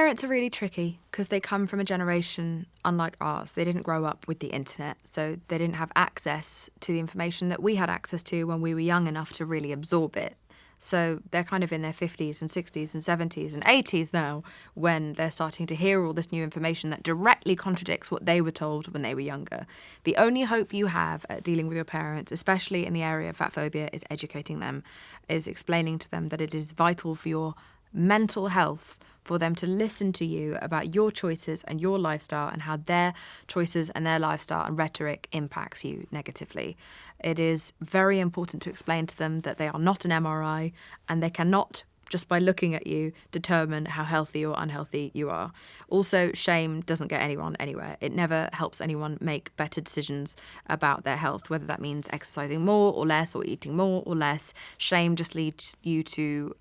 Parents are really tricky because they come from a generation unlike ours. They didn't grow up with the internet, so they didn't have access to the information that we had access to when we were young enough to really absorb it. So they're kind of in their 50s and 60s and 70s and 80s now when they're starting to hear all this new information that directly contradicts what they were told when they were younger. The only hope you have at dealing with your parents, especially in the area of fat phobia, is educating them, is explaining to them that it is vital for your mental health for them to listen to you about your choices and your lifestyle and how their choices and their lifestyle and rhetoric impacts you negatively. It is very important to explain to them that they are not an MRI and they cannot, just by looking at you, determine how healthy or unhealthy you are. Also, shame doesn't get anyone anywhere. It never helps anyone make better decisions about their health, whether that means exercising more or less or eating more or less. Shame just leads you to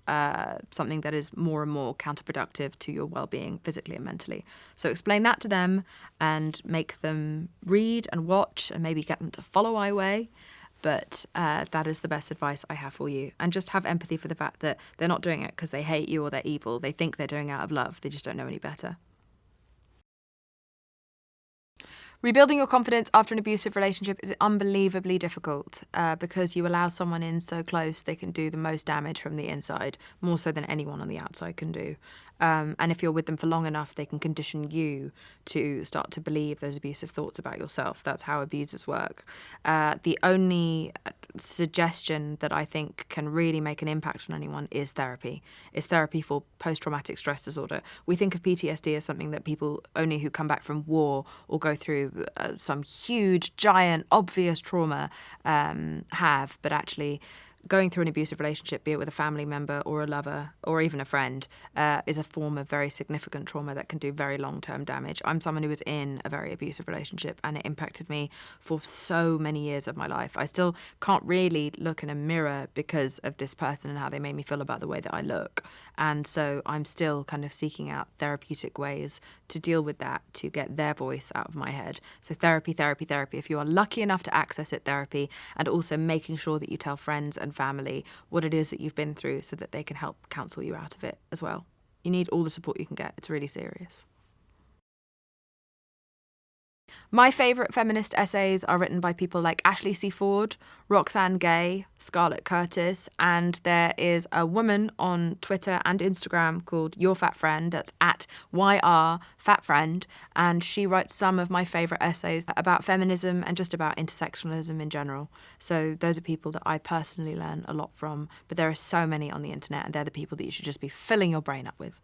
something that is more and more counterproductive to your well-being physically and mentally. So explain that to them and make them read and watch and maybe get them to follow iWay. But that is the best advice I have for you. And just have empathy for the fact that they're not doing it because they hate you or they're evil. They think they're doing it out of love. They just don't know any better. Rebuilding your confidence after an abusive relationship is unbelievably difficult because you allow someone in so close they can do the most damage from the inside, more so than anyone on the outside can do. And if you're with them for long enough, they can condition you to start to believe those abusive thoughts about yourself. That's how abusers work. The only suggestion that I think can really make an impact on anyone is therapy. It's therapy for post-traumatic stress disorder. We think of PTSD as something that people only who come back from war or go through some huge, giant, obvious trauma have, but actually going through an abusive relationship, be it with a family member or a lover or even a friend, is a form of very significant trauma that can do very long-term damage. I'm someone who was in a very abusive relationship and it impacted me for so many years of my life. I still can't really look in a mirror because of this person and how they made me feel about the way that I look. And so I'm still kind of seeking out therapeutic ways to deal with that, to get their voice out of my head. So therapy. If you are lucky enough to access it, therapy, and also making sure that you tell friends and family what it is that you've been through so that they can help counsel you out of it as well. You need all the support you can get. It's really serious. My favourite feminist essays are written by people like Ashley C. Ford, Roxane Gay, Scarlett Curtis, and there is a woman on Twitter and Instagram called Your Fat Friend, that's at YR Fat Friend, and she writes some of my favourite essays about feminism and just about intersectionalism in general. So those are people that I personally learn a lot from, but there are so many on the internet and they're the people that you should just be filling your brain up with.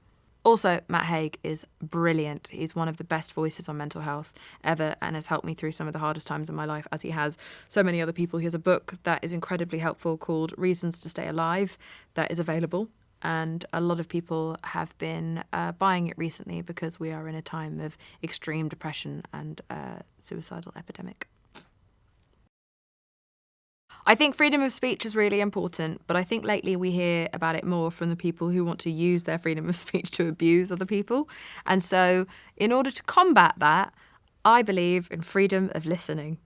Also, Matt Haig is brilliant. He's one of the best voices on mental health ever and has helped me through some of the hardest times in my life, as he has so many other people. He has a book that is incredibly helpful called Reasons to Stay Alive that is available. And a lot of people have been buying it recently because we are in a time of extreme depression and suicidal epidemic. I think freedom of speech is really important, but I think lately we hear about it more from the people who want to use their freedom of speech to abuse other people. And so in order to combat that, I believe in freedom of listening.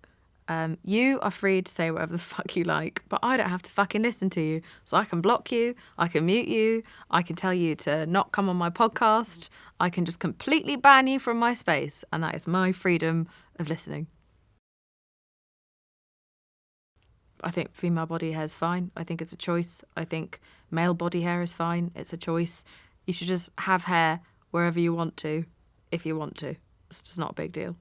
You are free to say whatever the fuck you like, but I don't have to fucking listen to you. So I can block you, I can mute you, I can tell you to not come on my podcast, I can just completely ban you from my space, and that is my freedom of listening. I think female body hair is fine. I think it's a choice. I think male body hair is fine. It's a choice. You should just have hair wherever you want to, if you want to. It's just not a big deal.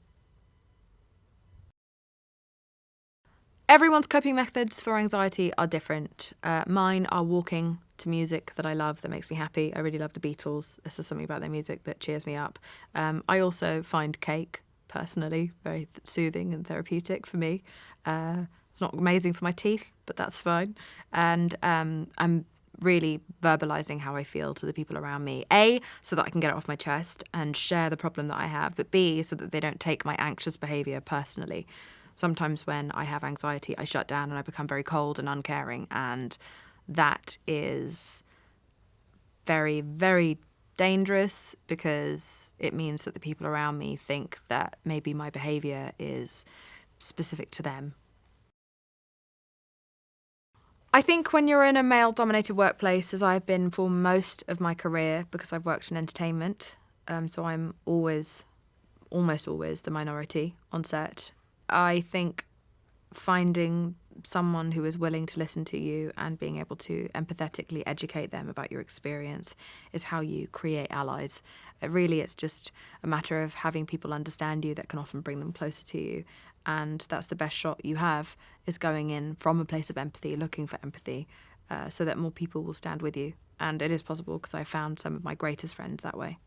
Everyone's coping methods for anxiety are different. Mine are walking to music that I love, that makes me happy. I really love the Beatles. This is something about their music that cheers me up. I also find cake, personally, very soothing and therapeutic for me. It's not amazing for my teeth, but that's fine. And I'm really verbalising how I feel to the people around me. A, so that I can get it off my chest and share the problem that I have, but B, so that they don't take my anxious behaviour personally. Sometimes when I have anxiety, I shut down and I become very cold and uncaring, and that is very, very dangerous because it means that the people around me think that maybe my behaviour is specific to them. I think when you're in a male-dominated workplace, as I've been for most of my career, because I've worked in entertainment, So I'm almost always the minority on set. I think finding someone who is willing to listen to you and being able to empathetically educate them about your experience is how you create allies. Really, it's just a matter of having people understand you that can often bring them closer to you. And that's the best shot you have, is going in from a place of empathy, looking for empathy, so that more people will stand with you. And it is possible, because I found some of my greatest friends that way.